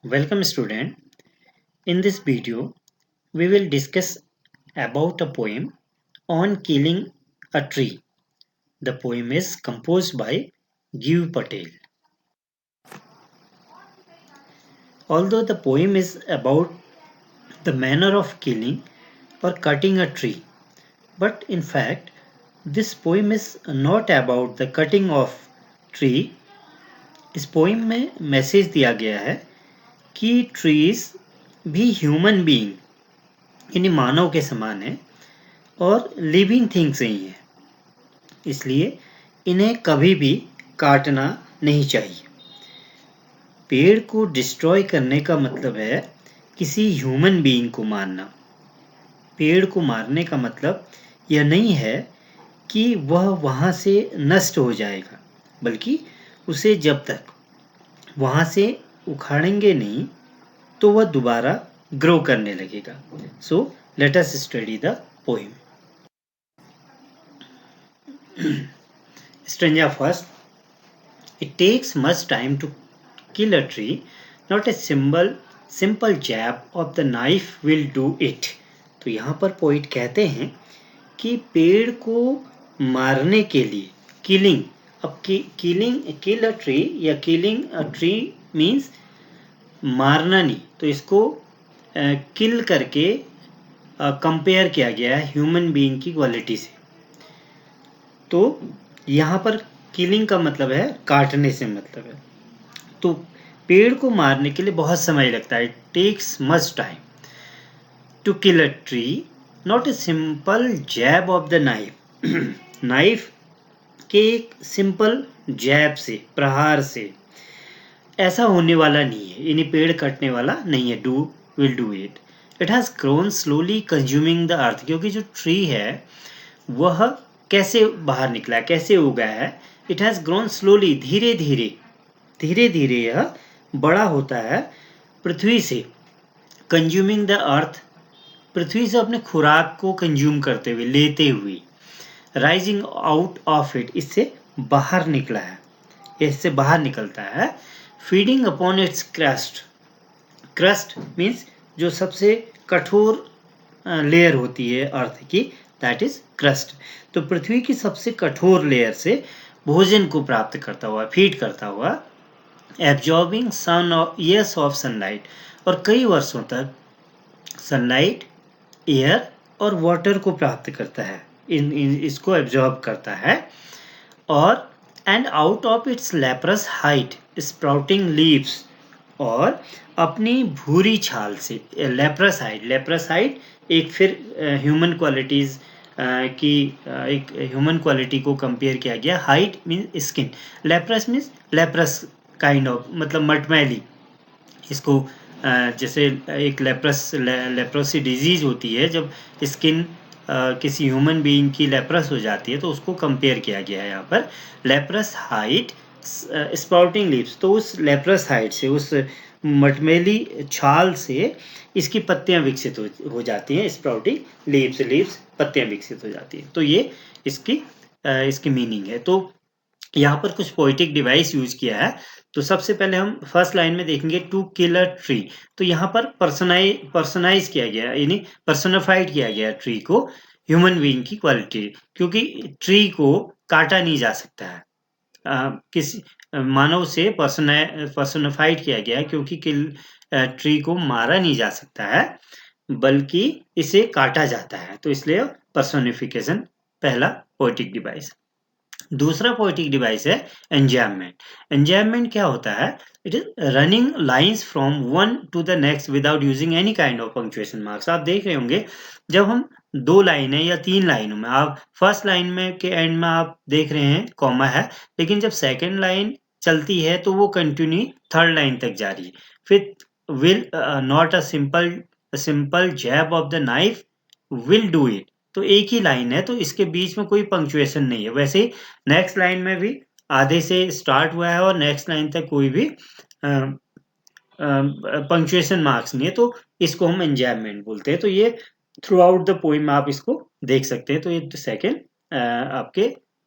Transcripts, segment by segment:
Welcome student. In this video, we will discuss about a poem on killing a tree. The poem is composed by Giv Patel. Although the poem is about the manner of killing or cutting a tree, but in fact, this poem is not about the cutting of tree. इस poem में message दिया गया है कि trees भी human being यानी मानव के समान है और लिविंग थिंग्स ही है, इसलिए इन्हें कभी भी काटना नहीं चाहिए। पेड़ को डिस्ट्रॉय करने का मतलब है किसी ह्यूमन बीइंग को मारना। पेड़ को मारने का मतलब यह नहीं है कि वह वहाँ से नष्ट हो जाएगा, बल्कि उसे जब तक वहाँ से उखाड़ेंगे नहीं तो वह दोबारा ग्रो करने लगेगा। So let us study the poem. Stanza first. It takes much time to kill a tree, not a simple jab of the knife will do it. तो यहाँ पर पोइट कहते हैं कि पेड़ को मारने के लिए किलिंग, अब किल अ ट्री या किलिंग अ ट्री मीन्स मारना नहीं, तो इसको किल करके कंपेयर किया गया है ह्यूमन बीइंग की क्वालिटी से। तो यहाँ पर किलिंग का मतलब है काटने से मतलब है। तो पेड़ को मारने के लिए बहुत समय लगता है। It takes much time to kill a tree, not a simple jab of the knife. Knife के एक सिंपल जैब से, प्रहार से ऐसा होने वाला नहीं है, यानी पेड़ कटने वाला नहीं है। Will do it. It has grown slowly consuming the earth, क्योंकि जो ट्री है वह कैसे बाहर निकला है, कैसे उगा है। इट हैज़ ग्रोन स्लोली, धीरे धीरे यह बड़ा होता है पृथ्वी से। कंज्यूमिंग द अर्थ, पृथ्वी से अपने खुराक को कंज्यूम करते हुए, लेते हुए। राइजिंग आउट ऑफ इट, इससे बाहर निकला है, इससे बाहर निकलता है। Feeding upon its crust, crust means जो सबसे कठोर लेयर होती है अर्थ की, दैट इज क्रस्ट। तो पृथ्वी की सबसे कठोर लेयर से भोजन को प्राप्त करता हुआ, फीड करता हुआ। Absorbing sun years of sunlight, और कई वर्षों तक सनलाइट, एयर और वाटर को प्राप्त करता है, इसको एब्जॉर्ब करता है। और and out of its leprous height sprouting leaves, और अपनी भूरी छाल से, लेप्रस हाइट एक फिर ह्यूमन क्वालिटीज की एक ह्यूमन क्वालिटी को कंपेयर किया गया। Height means skin, leprous means leprous kind of, मतलब मटमैली। इसको जैसे एक लेप्रोसी डिजीज होती है, जब स्किन किसी ह्यूमन बीइंग की लेप्रस हो जाती है तो उसको कंपेयर किया गया है यहाँ पर। लेप्रस हाइट स्प्राउटिंग लीव्स, तो उस लेप्रस हाइट से, उस मटमैली छाल से इसकी पत्तियां विकसित हो जाती हैं। स्प्राउटिंग लीव्स पत्तियां विकसित हो जाती हैं। तो ये इसकी मीनिंग है। तो यहाँ पर कुछ पोएटिक डिवाइस यूज किया है। तो सबसे पहले हम फर्स्ट लाइन में देखेंगे टू किल अ ट्री। तो यहाँ पर पर्सनाइज किया गया, यानी पर्सोनिफाइड किया गया ट्री को ह्यूमन बीइंग की क्वालिटी, क्योंकि ट्री को काटा नहीं जा सकता है। किसी मानव से पर्सोनिफाइड किया गया है, क्योंकि ट्री को मारा नहीं जा सकता है, बल्कि इसे काटा जाता है। तो इसलिए पर्सोनिफिकेशन पहला पोएटिक डिवाइस। दूसरा पोएटिक डिवाइस है एंजाममेंट। एंजाममेंट क्या होता है? It is running lines from one two the next without using any kind of punctuation marks. आप देख रहे होंगे जब हम 2 लाइनें या 3 लाइनों में, आप फर्स्ट लाइन में के एंड में आप देख रहे हैं कॉमा है, लेकिन जब सेकेंड लाइन चलती है तो वो कंटिन्यू थर्ड लाइन तक जा रही है। फिर will not a simple jab of the knife will do it, तो एक ही लाइन है, तो इसके बीच में कोई पंक्चुएशन नहीं है। वैसे ही नेक्स्ट लाइन में भी आधे से स्टार्ट हुआ है और नेक्स्ट लाइन तक कोई भी पंक्चुएशन मार्क्स नहीं है, तो इसको हम एंजाममेंट बोलते हैं। तो ये थ्रू आउट द पोइम आप इसको देख सकते हैं। तो ये सेकेंड आपके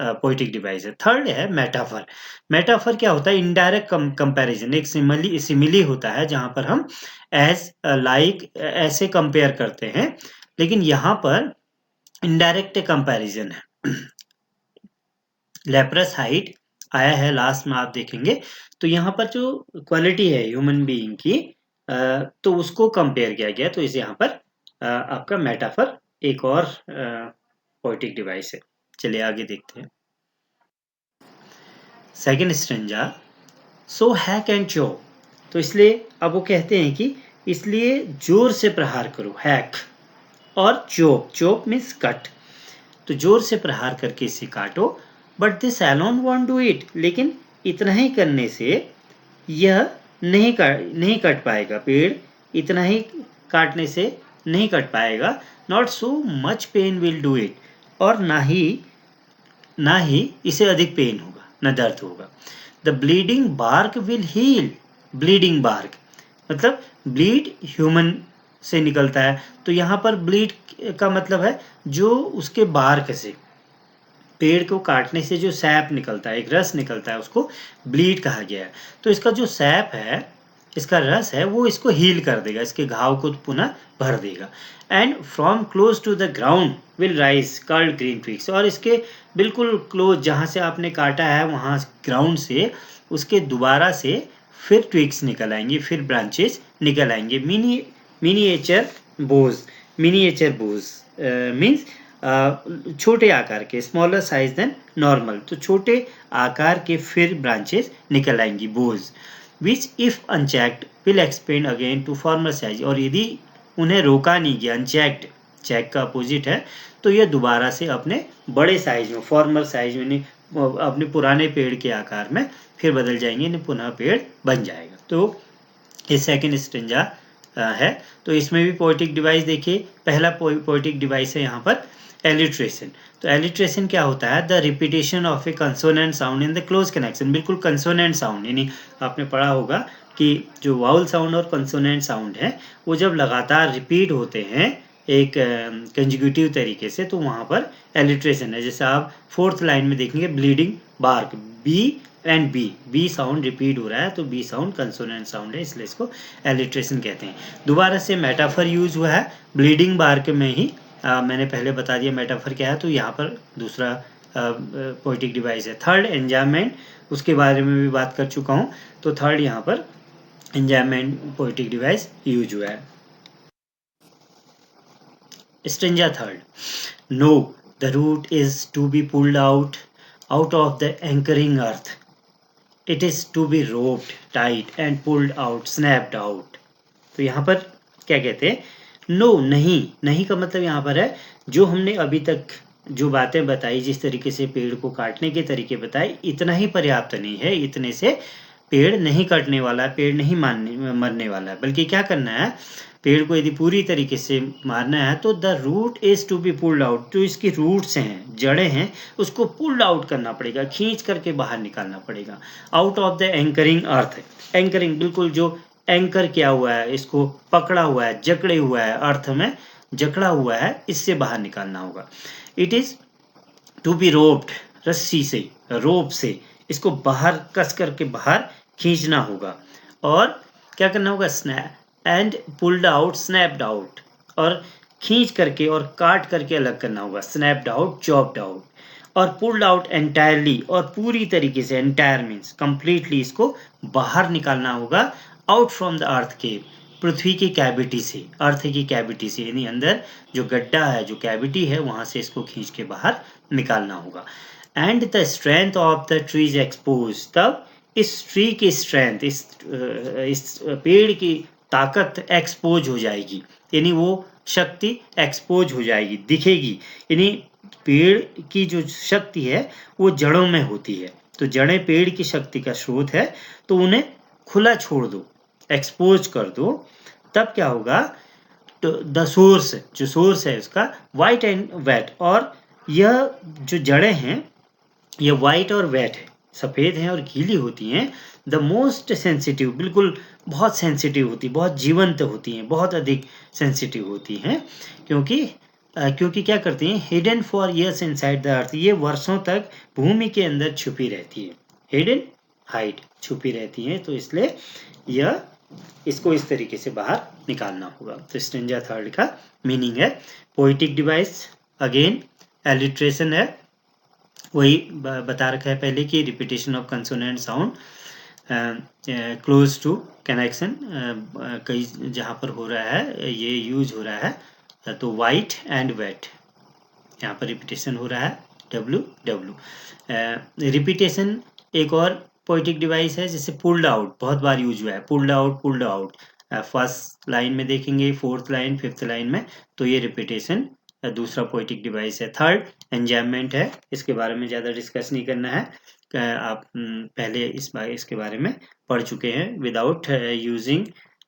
पोइटिक डिवाइस है। थर्ड है मेटाफर। मेटाफर क्या होता है? इनडायरेक्ट कंपैरिजन, एक सिमिली होता है जहां पर हम एज लाइक ऐसे कंपेयर करते हैं, लेकिन यहाँ पर इनडायरेक्ट कंपैरिजन है। लेप्रस हाइट आया है लास्ट में, आप देखेंगे तो यहाँ पर जो क्वालिटी है ह्यूमन बीइंग की, तो उसको कंपेयर किया गया, तो इस यहाँ पर आपका मेटाफर एक और पोइटिक डिवाइस है। चलिए आगे देखते हैं। Second stanza, so hack and chop. तो इसलिए अब वो कहते हैं कि इसलिए जोर से प्रहार करो, हैक, और चोप, चोप मीन्स कट, तो जोर से प्रहार करके इसे काटो। But this alone want do it, लेकिन इतना ही करने से यह नहीं कट पाएगा, पेड़ इतना ही काटने से नहीं कट पाएगा। Not so much pain will do it, और ना ही इसे अधिक पेन होगा, न दर्द होगा। The bleeding bark will heal. Bleeding bark मतलब ब्लीड ह्यूमन से निकलता है, तो यहाँ पर ब्लीड का मतलब है जो उसके बार्क से, पेड़ को काटने से जो सैप निकलता है, एक रस निकलता है, उसको ब्लीड कहा गया है। तो इसका जो सैप है, इसका रस है, वो इसको हील कर देगा, इसके घाव को पुनः भर देगा। And from close to the ground will rise curled green twigs, और इसके बिल्कुल क्लोज जहाँ से आपने काटा है वहाँ ग्राउंड से उसके दोबारा से फिर ट्विग्स निकल आएंगे, फिर ब्रांचेस निकल आएंगे। मिनिएचर बोज, मिनिएचर बोज मीन्स छोटे आकार के, स्मॉलर साइज देन नॉर्मल, तो छोटे आकार के फिर ब्रांचेस निकल आएंगी, boughs, which if unchecked will expand again to former size, और यदि उन्हें रोका नहीं गया, अनचेक्ड चेक का अपोजिट है, तो ये दोबारा से अपने बड़े साइज में, फॉर्मर साइज में, अपने पुराने पेड़ के आकार में फिर बदल जाएंगे, पुनः पेड़ बन जाएगा। तो ये सेकेंड स्टेंजा है। तो इसमें भी पोएटिक डिवाइस देखिए, पहला पोएटिक डिवाइस है यहाँ पर एलिट्रेशन। तो एलिट्रेशन क्या होता है? The repetition of A consonant sound in the close connection. बिल्कुल कंसोनेंट साउंड, यानी आपने पढ़ा होगा कि जो वाउल साउंड और कंसोनेंट साउंड है वो जब लगातार रिपीट होते हैं एक कंजिक्यूटिव तरीके से, तो वहाँ पर एलिट्रेशन है। जैसे आप फोर्थ लाइन में देखेंगे, bleeding bark, b and b sound repeat हो रहा है, तो बी साउंड कंसोनेंट साउंड है, इसलिए इसको एलिट्रेशन कहते हैं। दोबारा से मेटाफर यूज हुआ है ब्लीडिंग बार्क में ही, मैंने पहले बता दिया मेटाफर क्या है, तो यहाँ पर दूसरा पोएटिक डिवाइस है। थर्ड एंजायमेंट, उसके बारे में भी बात कर चुका हूँ, तो थर्ड यहाँ पर एंजायमेंट पोएटिक डिवाइस यूज हुआ है। Stanza third, no the root is to be pulled out of the anchoring earth, it is to be roped tight and pulled out, snapped out। तो यहाँ पर क्या कहते हैं? नो, नहीं का मतलब यहाँ पर है जो हमने अभी तक जो बातें बताई, जिस तरीके से पेड़ को काटने के तरीके बताए, इतना ही पर्याप्त नहीं है, इतने से पेड़ नहीं कटने वाला है, पेड़ नहीं मरने वाला है, बल्कि क्या करना है, पेड़ को यदि पूरी तरीके से मारना है तो the root is to be pulled out, जो इसकी रूट्स हैं, जड़ें हैं, उसको पुल्ड आउट करना पड़ेगा, खींच करके बाहर निकालना पड़ेगा। Out of the anchoring earth, anchoring बिल्कुल जो एंकर किया हुआ है, इसको पकड़ा हुआ है, जकड़े हुआ है, अर्थ में जकड़ा हुआ है, इससे बाहर निकालना होगा। It is to be roped, रस्सी से, रोप से इसको बाहर कस करके बाहर खींचना होगा, और क्या करना होगा, snap and pulled out, snapped out, और खींच करके और काट करके अलग करना होगा, स्नैप्ड आउट, चॉप्ड आउट, और पुल्ड आउट एंटायरली, और पूरी तरीके से, एंटायर मीन्स कंप्लीटली, इसको बाहर निकालना होगा, आउट फ्रॉम द अर्थ के, पृथ्वी की कैविटी से, अर्थ की कैविटी से, यानी अंदर जो गड्ढा है, जो कैविटी है, वहां से इसको खींच के बाहर निकालना होगा। And the strength of the trees expose, तब इस ट्री की स्ट्रेंथ, इस पेड़ की ताकत एक्सपोज हो जाएगी, यानी वो शक्ति एक्सपोज हो जाएगी, दिखेगी। यानी पेड़ की जो शक्ति है वो जड़ों में होती है, तो जड़ें पेड़ की शक्ति का स्रोत है, तो उन्हें खुला छोड़ दो, एक्सपोज कर दो, तब क्या होगा, तो द सोर्स, जो सोर्स है उसका, वाइट एंड वेट, और यह जो जड़ें हैं ये वाइट और वेट है, सफ़ेद हैं और गीली होती हैं। द मोस्ट सेंसिटिव, बिल्कुल बहुत सेंसिटिव होती, बहुत जीवंत होती हैं, बहुत अधिक सेंसिटिव होती हैं, क्योंकि क्योंकि क्या करती हैं, hidden for years inside the earth, ये वर्षों तक भूमि के अंदर छुपी रहती है, हिडन हाइड, छुपी रहती हैं, तो इसलिए यह इसको इस तरीके से बाहर निकालना होगा। तो स्टेंजा थर्ड का मीनिंग है पोइटिक डिवाइस, अगेन एलिट्रेशन है, वही बता रखा है पहले कि repetition of consonant sound close to connection, कई जहाँ पर हो रहा है ये यूज हो रहा है, तो वाइट एंड वेट, यहाँ पर रिपीटेशन हो रहा है, डब्ल्यू डब्ल्यू। रिपीटेशन एक और पोइटिक डिवाइस है, जैसे पुल्ड आउट बहुत बार यूज हुआ है, पुल्ड आउट, फर्स्ट लाइन में देखेंगे, फोर्थ लाइन, फिफ्थ लाइन में, तो ये रिपीटेशन दूसरा पोइटिक डिवाइस है। थर्ड एंजाममेंट है, इसके बारे में ज़्यादा डिस्कस नहीं करना है, आप पहले इसके बारे में पढ़ चुके हैं। विदाउट यूजिंग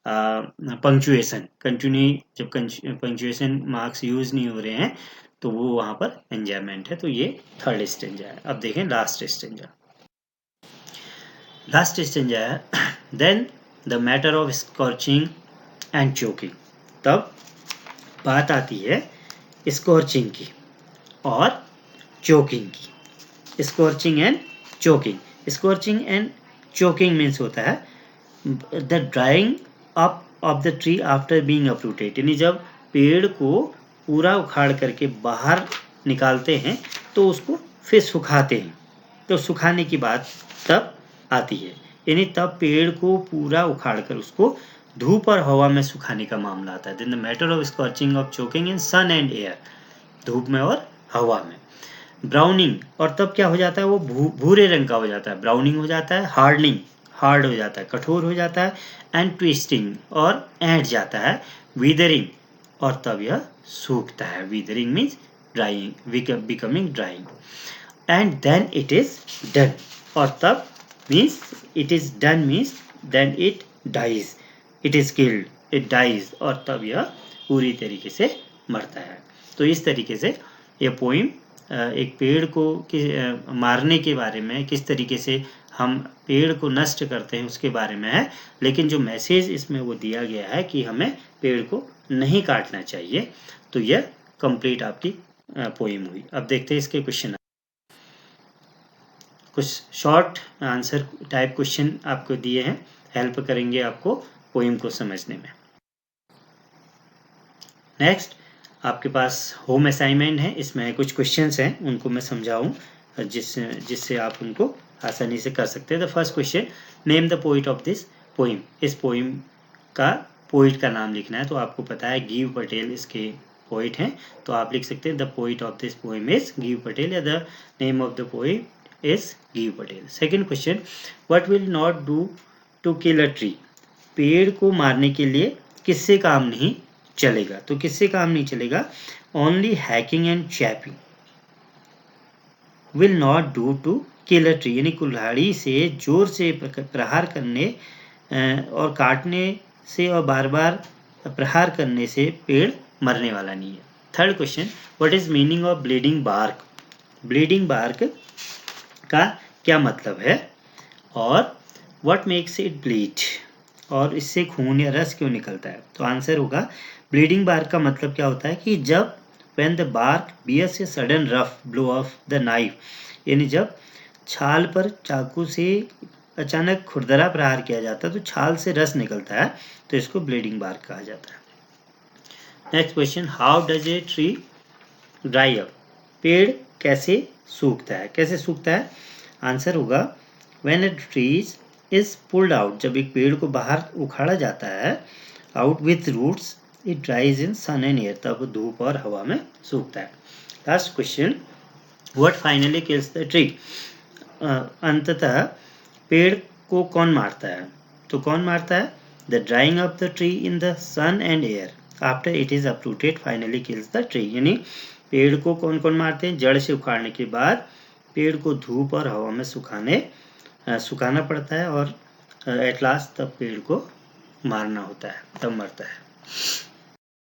पंक्चुएशन, कंटिन्यू जब पंक्चुएशन मार्क्स यूज नहीं हो रहे हैं तो वो वहाँ पर एंजाममेंट है, तो ये थर्ड स्टेंजा है। अब देखें लास्ट स्टेंजा है, then the matter of scorching and choking, तब बात आती है स्कॉर्चिंग की और चोकिंग की। स्कॉर्चिंग एंड चोकिंग मीन्स होता है the drawing up of the tree after being uprooted, यानी जब पेड़ को पूरा उखाड़ करके बाहर निकालते हैं तो उसको फिर सुखाते हैं, तो सुखाने की बात तब आती है, यानी तब पेड़ को पूरा उखाड़ कर उसको धूप और हवा में सुखाने का मामला आता है। Then the matter of scorching of choking in sun and air, धूप में और हवा में। ब्राउनिंग, और तब क्या हो जाता है, वो भूरे रंग का हो जाता है, ब्राउनिंग हो जाता है, हार्ड हो जाता है, कठोर हो जाता है, एंड ट्विस्टिंग, और ऐंठ जाता है, विदरिंग, और तब यह सूखता है, withering means drying, becoming drying, and then it is done, और तब means it is done means then it dies, it is killed, it dies, और तब यह पूरी तरीके से मरता है। तो इस तरीके से यह पोइम एक पेड़ को मारने के बारे में, किस तरीके से हम पेड़ को नष्ट करते हैं उसके बारे में है, लेकिन जो मैसेज इसमें वो दिया गया है कि हमें पेड़ को नहीं काटना चाहिए। तो यह कंप्लीट आपकी पोइम हुई। अब देखते हैं इसके क्वेश्चन, कुछ शॉर्ट आंसर टाइप क्वेश्चन आपको दिए हैं, हेल्प करेंगे आपको पोइम को समझने में। नेक्स्ट आपके पास होम असाइनमेंट है, इसमें कुछ क्वेश्चंस हैं, उनको मैं समझाऊं जिससे आप उनको आसानी से कर सकते हैं। The first question, name the poet of this poem, इस पोइम का पोइट का नाम लिखना है, तो आपको पता है गिव पटेल इसके पोइट हैं, तो आप लिख सकते हैं the poet of this poem is Gieve Patel, या the name of the poet is Gieve Patel. Second question, what will not do to kill a tree, पेड़ को मारने के लिए किससे काम नहीं चलेगा, तो किससे काम नहीं चलेगा, only hacking and chopping will not do to kill a tree, यानी कुल्हाड़ी से जोर से प्रहार करने और काटने से और बार बार प्रहार करने से पेड़ मरने वाला नहीं है। Third question, what is meaning of bleeding bark, ब्लीडिंग बार्क का क्या मतलब है, और व्हाट मेक्स इट ब्लीड, और इससे खून या रस क्यों निकलता है। तो आंसर होगा, ब्लीडिंग बार्क का मतलब क्या होता है कि जब when the bark bears a sudden rough blow of the knife, यानी जब छाल पर चाकू से अचानक खुरदरा प्रहार किया जाता है तो छाल से रस निकलता है, तो इसको ब्लीडिंग बार्क कहा जाता है। Next question, how does a tree dry up, पेड़ कैसे सूखता है, कैसे सूखता है। आंसर होगा, when a tree is pulled out, जब एक पेड़ को बाहर उखाड़ा जाता है, out with roots, it dries in sun and air, तब धूप और हवा में सूखता है। Last question, what finally kills the tree, अंततः पेड़ को कौन मारता है, तो कौन मारता है, the drying of the tree in the sun and air after it is uprooted finally kills the tree, यानी पेड़ को कौन कौन मारते हैं, जड़ से उखाड़ने के बाद पेड़ को धूप और हवा में सुखाना पड़ता है, और एट लास्ट तब पेड़ को मारना होता है, तब मरता है।